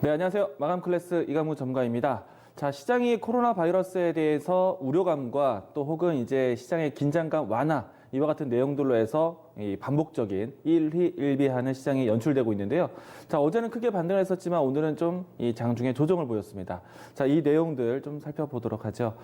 네, 안녕하세요. 마감 클래스 이강무 전문가입니다. 자, 시장이 코로나 바이러스에 대해서 우려감과 또 혹은 이제 시장의 긴장감 완화, 이와 같은 내용들로 해서 이 반복적인 일희일비하는 시장이 연출되고 있는데요. 자, 어제는 크게 반등을 했었지만 오늘은 좀 이 장중에 조정을 보였습니다. 자, 이 내용들 좀 살펴보도록 하죠.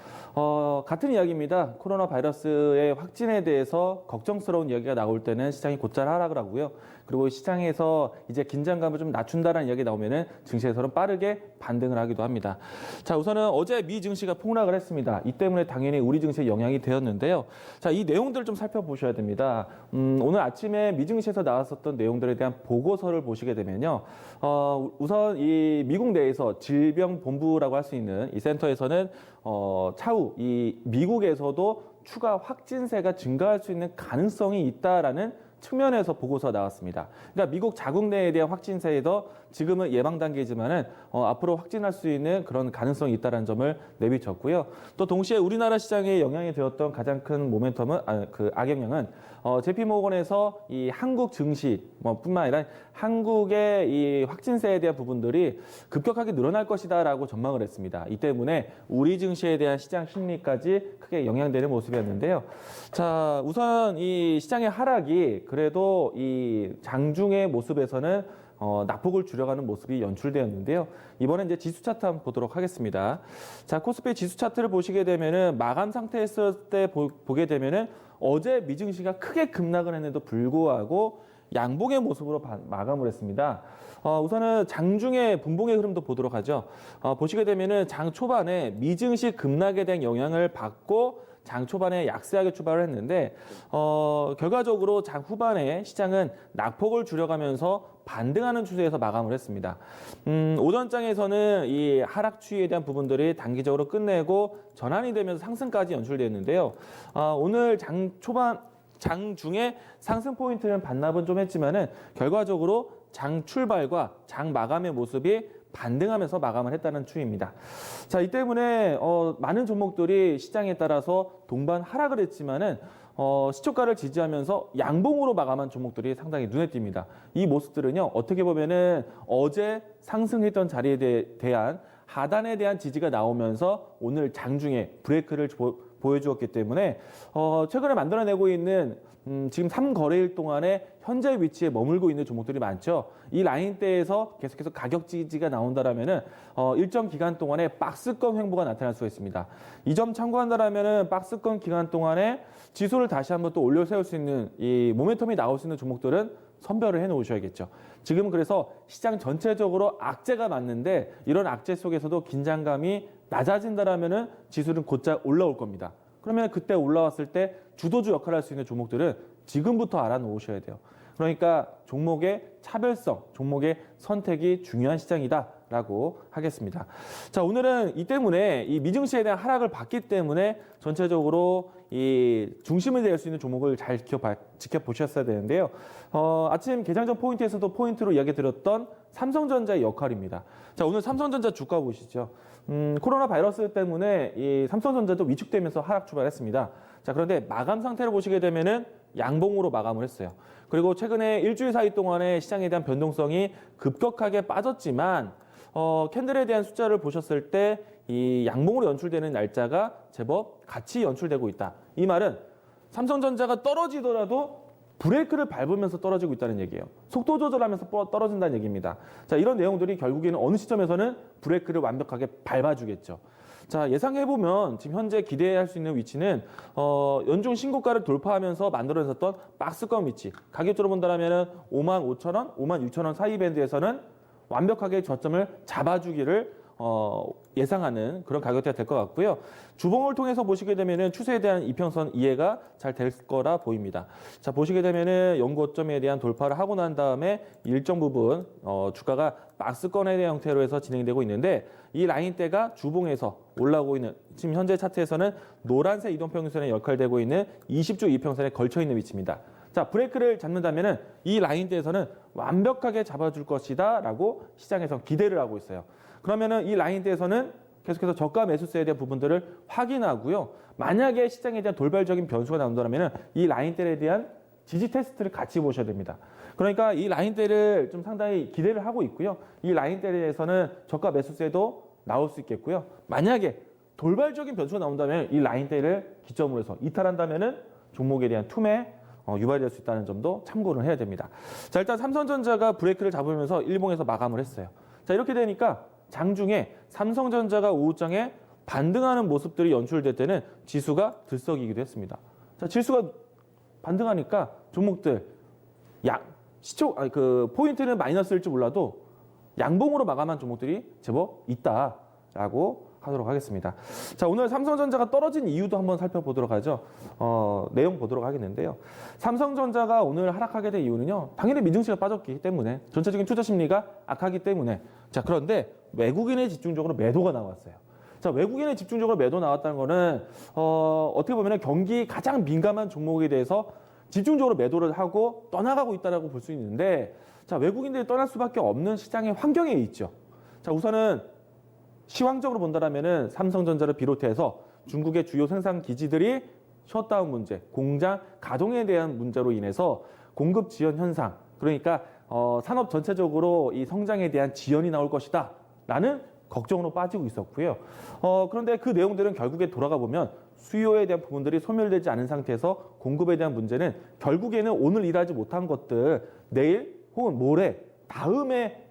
같은 이야기입니다. 코로나 바이러스의 확진에 대해서 걱정스러운 이야기가 나올 때는 시장이 곧잘 하락을 하고요. 그리고 시장에서 이제 긴장감을 좀 낮춘다라는 이야기 나오면은 증시에서는 빠르게 반등을 하기도 합니다. 자, 우선은 어제 미 증시가 폭락을 했습니다. 이 때문에 당연히 우리 증시에 영향이 되었는데요. 자, 이 내용들을 좀 살펴보셔야 됩니다. 오늘 아침에 미 증시에서 나왔었던 내용들에 대한 보고서를 보시게 되면요. 우선 이 미국 내에서 질병본부라고 할 수 있는 이 센터에서는 차후 이 미국에서도 추가 확진세가 증가할 수 있는 가능성이 있다라는 측면에서 보고서가 나왔습니다. 그러니까 미국 자국 내에 대한 확진세에도 지금은 예방 단계이지만은 앞으로 확진할 수 있는 그런 가능성이 있다는 점을 내비쳤고요. 또 동시에 우리나라 시장에 영향이 되었던 가장 큰 모멘텀은 그 악영향은 JP모건에서 이 한국 증시 뿐만 아니라 한국의 이 확진세에 대한 부분들이 급격하게 늘어날 것이다라고 전망을 했습니다. 이 때문에 우리 증시에 대한 시장 심리까지 크게 영향되는 모습이었는데요. 자, 우선 이 시장의 하락이 그래도 이 장중의 모습에서는 낙폭을 줄여가는 모습이 연출되었는데요. 이번에 이제 지수 차트 한번 보도록 하겠습니다. 자, 코스피 지수 차트를 보시게 되면은 마감 상태였을 때 보게 되면은 어제 미증시가 크게 급락을 했는데도 불구하고 양봉의 모습으로 마감을 했습니다. 우선은 장중의 분봉의 흐름도 보도록 하죠. 보시게 되면은 장 초반에 미증시 급락에 대한 영향을 받고 장 초반에 약세하게 출발을 했는데 결과적으로 장 후반에 시장은 낙폭을 줄여가면서 반등하는 추세에서 마감을 했습니다. 오전장에서는 이 하락 추이에 대한 부분들이 단기적으로 끝내고 전환이 되면서 상승까지 연출됐는데요. 오늘 장 초반 장 중에 상승 포인트는 반납은 좀 했지만은 결과적으로 장 출발과 장 마감의 모습이 반등하면서 마감을 했다는 추이입니다. 자, 이 때문에 많은 종목들이 시장에 따라서 동반 하락을 했지만은 시초가를 지지하면서 양봉으로 마감한 종목들이 상당히 눈에 띕니다. 이 모습들은요, 어떻게 보면은 어제 상승했던 자리에 대한 하단에 대한 지지가 나오면서 오늘 장중에 브레이크를 보여주었기 때문에 최근에 만들어내고 있는 지금 3거래일 동안에 현재 위치에 머물고 있는 종목들이 많죠. 이 라인대에서 계속해서 가격 지지가 나온다라면은 일정 기간 동안에 박스권 횡보가 나타날 수가 있습니다. 이 점 참고한다라면은 박스권 기간 동안에 지수를 다시 한번 또 올려 세울 수 있는 이 모멘텀이 나올 수 있는 종목들은 선별을 해 놓으셔야겠죠. 지금 그래서 시장 전체적으로 악재가 맞는데 이런 악재 속에서도 긴장감이 낮아진다라면은 지수는 곧잘 올라올 겁니다. 그러면 그때 올라왔을 때 주도주 역할을 할 수 있는 종목들은 지금부터 알아놓으셔야 돼요. 그러니까 종목의 차별성, 종목의 선택이 중요한 시장이다라고 하겠습니다. 자, 오늘은 이 때문에 이 미증시에 대한 하락을 봤기 때문에 전체적으로 이 중심이 될 수 있는 종목을 잘 지켜보셨어야 되는데요. 아침 개장전 포인트에서도 포인트로 이야기 드렸던 삼성전자의 역할입니다. 자, 오늘 삼성전자 주가 보시죠. 코로나 바이러스 때문에 이 삼성전자도 위축되면서 하락 출발했습니다. 자, 그런데 마감 상태를 보시게 되면은 양봉으로 마감을 했어요. 그리고 최근에 일주일 사이 동안에 시장에 대한 변동성이 급격하게 빠졌지만 캔들에 대한 숫자를 보셨을 때 이 양봉으로 연출되는 날짜가 제법 같이 연출되고 있다. 이 말은 삼성전자가 떨어지더라도 브레이크를 밟으면서 떨어지고 있다는 얘기예요. 속도 조절하면서 떨어진다는 얘기입니다. 자, 이런 내용들이 결국에는 어느 시점에서는 브레이크를 완벽하게 밟아주겠죠. 자, 예상해보면 지금 현재 기대할 수 있는 위치는 연중 신고가를 돌파하면서 만들어졌던 박스권 위치, 가격적으로 본다면 55,000원, 56,000원 사이 밴드에서는 완벽하게 저점을 잡아주기를 예상하는 그런 가격대가 될 것 같고요. 주봉을 통해서 보시게 되면은 추세에 대한 이평선 이해가 잘 될 거라 보입니다. 자, 보시게 되면은 연고점에 대한 돌파를 하고 난 다음에 일정 부분 주가가 박스권에 대한 형태로 해서 진행되고 있는데 이 라인대가 주봉에서 올라오고 있는 지금 현재 차트에서는 노란색 이동평균선에 역할되고 있는 20주 이평선에 걸쳐 있는 위치입니다. 자, 브레이크를 잡는다면은 이 라인대에서는 완벽하게 잡아줄 것이다라고 시장에서 기대를 하고 있어요. 그러면은 이 라인대에서는 계속해서 저가 매수세에 대한 부분들을 확인하고요. 만약에 시장에 대한 돌발적인 변수가 나온다면 이 라인대에 대한 지지 테스트를 같이 보셔야 됩니다. 그러니까 이 라인대를 좀 상당히 기대를 하고 있고요. 이 라인대에 대해서는 저가 매수세도 나올 수 있겠고요. 만약에 돌발적인 변수가 나온다면 이 라인대를 기점으로 해서 이탈한다면은 종목에 대한 투매 유발될 수 있다는 점도 참고를 해야 됩니다. 자, 일단 삼성전자가 브레이크를 잡으면서 일봉에서 마감을 했어요. 자, 이렇게 되니까 장중에 삼성전자가 오후장에 반등하는 모습들이 연출될 때는 지수가 들썩이기도 했습니다. 자, 지수가 반등하니까 종목들 포인트는 마이너스일지 몰라도 양봉으로 마감한 종목들이 제법 있다라고 하도록 하겠습니다. 자, 오늘 삼성전자가 떨어진 이유도 한번 살펴보도록 하죠. 내용 보도록 하겠는데요. 삼성전자가 오늘 하락하게 된 이유는요. 당연히 미증시가 빠졌기 때문에 전체적인 투자 심리가 악하기 때문에 자, 그런데 외국인의 집중적으로 매도가 나왔어요. 자, 외국인의 집중적으로 매도 나왔다는 거는 어떻게 보면 경기 가장 민감한 종목에 대해서 집중적으로 매도를 하고 떠나가고 있다라고 볼 수 있는데 자, 외국인들이 떠날 수밖에 없는 시장의 환경에 있죠. 자, 우선은 시황적으로 본다면은 삼성전자를 비롯해서 중국의 주요 생산 기지들이 셧다운 문제, 공장 가동에 대한 문제로 인해서 공급 지연 현상, 그러니까 산업 전체적으로 이 성장에 대한 지연이 나올 것이다라는 걱정으로 빠지고 있었고요. 그런데 그 내용들은 결국에 돌아가 보면 수요에 대한 부분들이 소멸되지 않은 상태에서 공급에 대한 문제는 결국에는 오늘 일하지 못한 것들 내일 혹은 모레 다음에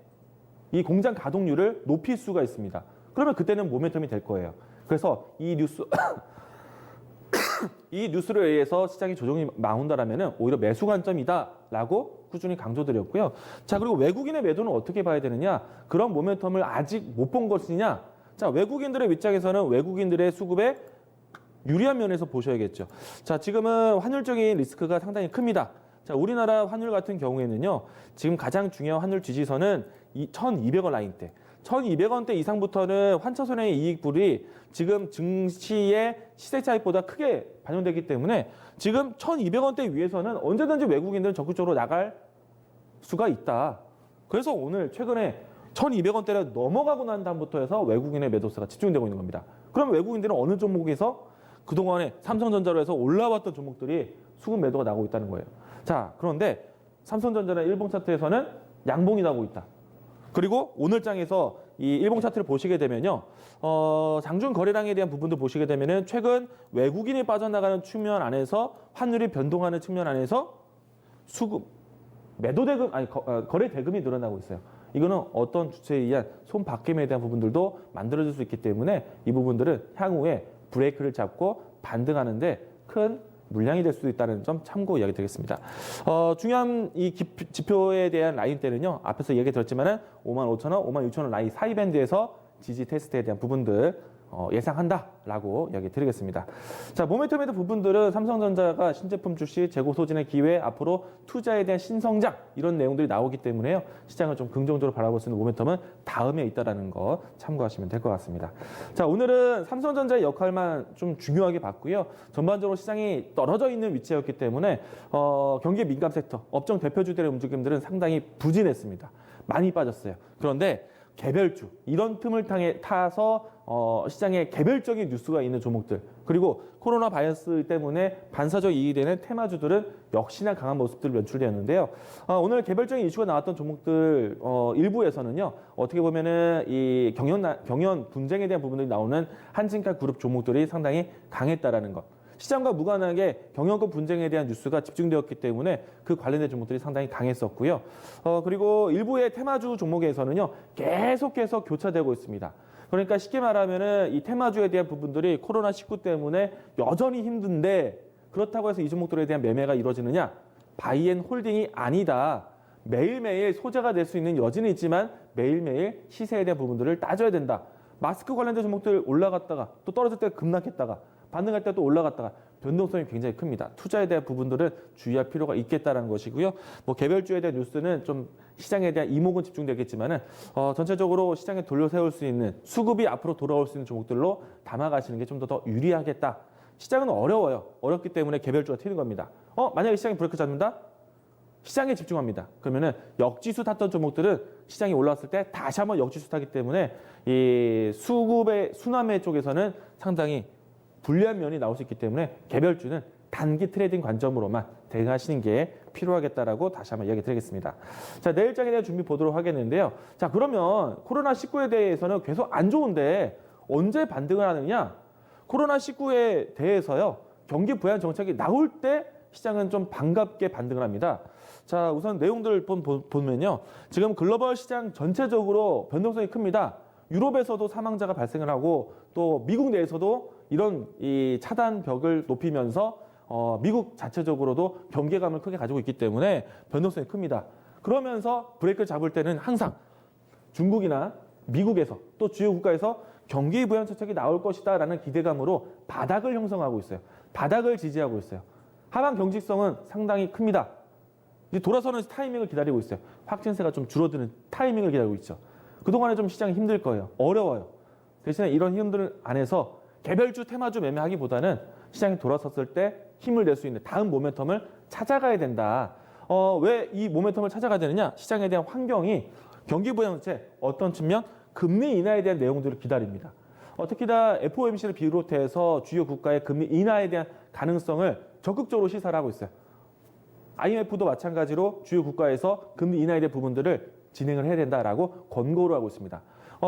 이 공장 가동률을 높일 수가 있습니다. 그러면 그때는 모멘텀이 될 거예요. 그래서 이 뉴스를 의해서 시장이 조정이 나온다라면 오히려 매수 관점이다라고 꾸준히 강조드렸고요. 자, 그리고 외국인의 매도는 어떻게 봐야 되느냐? 그런 모멘텀을 아직 못 본 것이냐? 자, 외국인들의 입장에서는 외국인들의 수급에 유리한 면에서 보셔야겠죠. 자, 지금은 환율적인 리스크가 상당히 큽니다. 자, 우리나라 환율 같은 경우에는요. 지금 가장 중요한 환율 지지선은 이 1,200원 라인대. 1,200원대 이상부터는 환차손해의 이익불이 지금 증시의 시세 차익보다 크게 반영되기 때문에 지금 1,200원대 위에서는 언제든지 외국인들은 적극적으로 나갈 수가 있다. 그래서 오늘 최근에 1,200원대를 넘어가고 난 다음부터 해서 외국인의 매도세가 집중되고 있는 겁니다. 그럼 외국인들은 어느 종목에서 그동안에 삼성전자로 해서 올라왔던 종목들이 수급 매도가 나고 있다는 거예요. 자, 그런데 삼성전자는 일봉 차트에서는 양봉이 나고 있다. 그리고 오늘 장에서 이 일봉 차트를 보시게 되면요. 장중 거래량에 대한 부분도 보시게 되면은 최근 외국인이 빠져나가는 측면 안에서 환율이 변동하는 측면 안에서 수급, 매도 대금, 거래 대금이 늘어나고 있어요. 이거는 어떤 주체에 의한 손바뀜에 대한 부분들도 만들어질 수 있기 때문에 이 부분들은 향후에 브레이크를 잡고 반등하는데 큰 물량이 될 수도 있다는 점 참고 이야기 드리겠습니다. 중요한 이 지표에 대한 라인대는요. 앞에서 얘기 드렸지만은 55,000원, 56,000원 라인 사이 밴드에서 지지 테스트에 대한 부분들 예상한다라고 이야기 드리겠습니다. 자, 모멘텀에 대한 부분들은 삼성전자가 신제품 출시, 재고 소진의 기회, 앞으로 투자에 대한 신성장 이런 내용들이 나오기 때문에요. 시장을 좀 긍정적으로 바라볼 수 있는 모멘텀은 다음에 있다라는 거 참고하시면 될 것 같습니다. 자, 오늘은 삼성전자의 역할만 좀 중요하게 봤고요. 전반적으로 시장이 떨어져 있는 위치였기 때문에 경기 민감 섹터, 업종 대표주들의 움직임들은 상당히 부진했습니다. 많이 빠졌어요. 그런데 개별주 이런 틈을 타서 시장에 개별적인 뉴스가 있는 종목들 그리고 코로나 바이러스 때문에 반사적 이익이 되는 테마주들은 역시나 강한 모습들을 연출되었는데요. 오늘 개별적인 이슈가 나왔던 종목들 일부에서는요. 어떻게 보면은 이 경연 분쟁에 대한 부분들이 나오는 한진칼 그룹 종목들이 상당히 강했다라는 것. 시장과 무관하게 경영권 분쟁에 대한 뉴스가 집중되었기 때문에 그 관련된 종목들이 상당히 강했었고요. 그리고 일부의 테마주 종목에서는요, 계속해서 교차되고 있습니다. 그러니까 쉽게 말하면은 이 테마주에 대한 부분들이 코로나19 때문에 여전히 힘든데 그렇다고 해서 이 종목들에 대한 매매가 이루어지느냐? 바이앤홀딩이 아니다. 매일매일 소재가 될 수 있는 여지는 있지만 매일매일 시세에 대한 부분들을 따져야 된다. 마스크 관련된 종목들 올라갔다가 또 떨어질 때 급락했다가 반등할 때 또 올라갔다가 변동성이 굉장히 큽니다. 투자에 대한 부분들은 주의할 필요가 있겠다는 것이고요. 뭐 개별주에 대한 뉴스는 좀 시장에 대한 이목은 집중되겠지만은 전체적으로 시장에 돌려 세울 수 있는 수급이 앞으로 돌아올 수 있는 종목들로 담아가시는 게 좀 더 유리하겠다. 시장은 어려워요. 어렵기 때문에 개별주가 튀는 겁니다. 만약에 시장이 브레이크 잡는다? 시장에 집중합니다. 그러면은 역지수 탔던 종목들은 시장이 올라왔을 때 다시 한번 역지수 타기 때문에 이 수급의 순환매 쪽에서는 상당히 불리한 면이 나올 수 있기 때문에 개별주는 단기 트레이딩 관점으로만 대응하시는 게 필요하겠다라고 다시 한번 이야기 드리겠습니다. 자, 내일장에 대한 준비 보도록 하겠는데요. 자, 그러면 코로나19에 대해서는 계속 안 좋은데 언제 반등을 하느냐? 코로나19에 대해서요. 경기 부양 정책이 나올 때 시장은 좀 반갑게 반등을 합니다. 자, 우선 내용들 보면요. 지금 글로벌 시장 전체적으로 변동성이 큽니다. 유럽에서도 사망자가 발생을 하고 또 미국 내에서도 이런 이 차단벽을 높이면서 미국 자체적으로도 경계감을 크게 가지고 있기 때문에 변동성이 큽니다. 그러면서 브레이크를 잡을 때는 항상 중국이나 미국에서 또 주요 국가에서 경기 부양 정책이 나올 것이다라는 기대감으로 바닥을 형성하고 있어요. 바닥을 지지하고 있어요. 하방 경직성은 상당히 큽니다. 이제 돌아서는 타이밍을 기다리고 있어요. 확진세가 좀 줄어드는 타이밍을 기다리고 있죠. 그동안에 좀 시장이 힘들 거예요. 어려워요. 대신에 이런 힘들 안에서 개별주, 테마주 매매하기보다는 시장이 돌아섰을 때 힘을 낼 수 있는 다음 모멘텀을 찾아가야 된다. 왜 이 모멘텀을 찾아가야 되느냐? 시장에 대한 환경이 경기 부양제 어떤 측면? 금리 인하에 대한 내용들을 기다립니다. 특히나 FOMC를 비롯해서 주요 국가의 금리 인하에 대한 가능성을 적극적으로 시사를 하고 있어요. IMF도 마찬가지로 주요 국가에서 금리 인하에 대한 부분들을 진행을 해야 된다라고 권고를 하고 있습니다.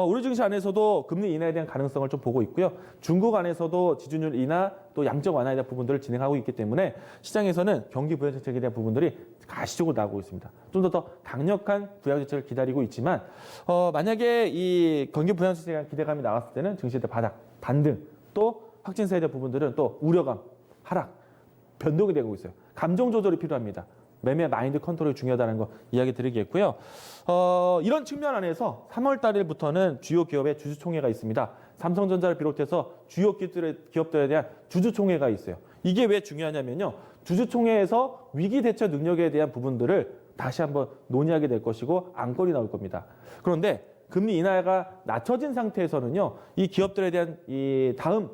우리 증시 안에서도 금리 인하에 대한 가능성을 좀 보고 있고요. 중국 안에서도 지준율 인하 또 양적 완화에 대한 부분들을 진행하고 있기 때문에 시장에서는 경기 부양 정책에 대한 부분들이 가시적으로 나오고 있습니다. 좀 더 강력한 부양 정책을 기다리고 있지만 만약에 이 경기 부양 정책에 대한 기대감이 나왔을 때는 증시의 바닥, 반등 또 확진세에 대한 부분들은 또 우려감, 하락, 변동이 되고 있어요. 감정 조절이 필요합니다. 매매 마인드 컨트롤이 중요하다는 거 이야기 드리겠고요. 이런 측면 안에서 3월 달일부터는 주요 기업의 주주총회가 있습니다. 삼성전자를 비롯해서 주요 기업들에 대한 주주총회가 있어요. 이게 왜 중요하냐면요. 주주총회에서 위기 대처 능력에 대한 부분들을 다시 한번 논의하게 될 것이고 안건이 나올 겁니다. 그런데 금리 인하가 낮춰진 상태에서는요. 이 기업들에 대한 이 다음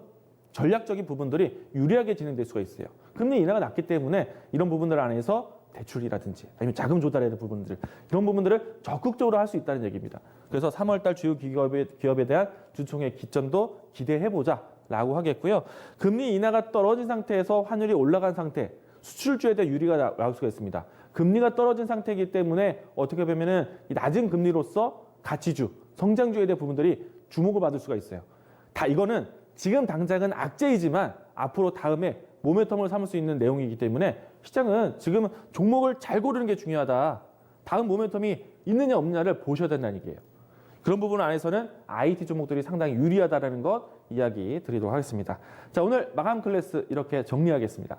전략적인 부분들이 유리하게 진행될 수가 있어요. 금리 인하가 낮기 때문에 이런 부분들 안에서 대출이라든지 아니면 자금 조달에 대한 부분들 이런 부분들을 적극적으로 할 수 있다는 얘기입니다. 그래서 3월달 주요 기업에 대한 주총회 기점도 기대해보자라고 하겠고요. 금리 인하가 떨어진 상태에서 환율이 올라간 상태, 수출주에 대한 유리가 나올 수가 있습니다. 금리가 떨어진 상태이기 때문에 어떻게 보면은 이 낮은 금리로서 가치주, 성장주에 대한 부분들이 주목을 받을 수가 있어요. 다 이거는 지금 당장은 악재이지만 앞으로 다음에 모멘텀을 삼을 수 있는 내용이기 때문에 시장은 지금 종목을 잘 고르는 게 중요하다. 다음 모멘텀이 있느냐 없느냐를 보셔야 된다는 얘기예요. 그런 부분 안에서는 IT 종목들이 상당히 유리하다는 것 이야기 드리도록 하겠습니다. 자, 오늘 마감 클래스 이렇게 정리하겠습니다.